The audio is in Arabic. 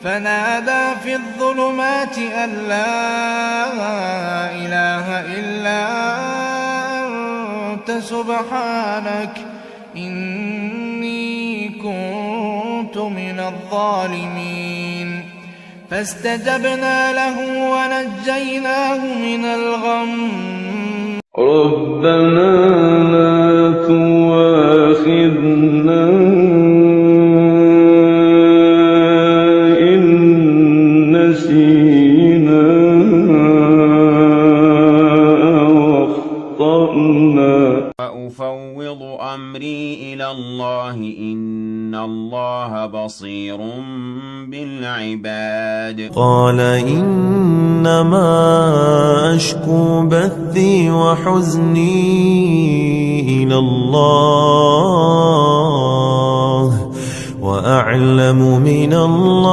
فنادى في الظلمات أن لا إله إلا أنت سبحانك إني كنت من الظالمين فاستجبنا له ونجيناه من الغم ربنا لا تؤاخذنا إن نسينا أو أخطأنا وأفوض أمري إلى الله إن الله بصير بالعباد قال إنما أشكو بثي وحزني إلى الله وأعلم من الله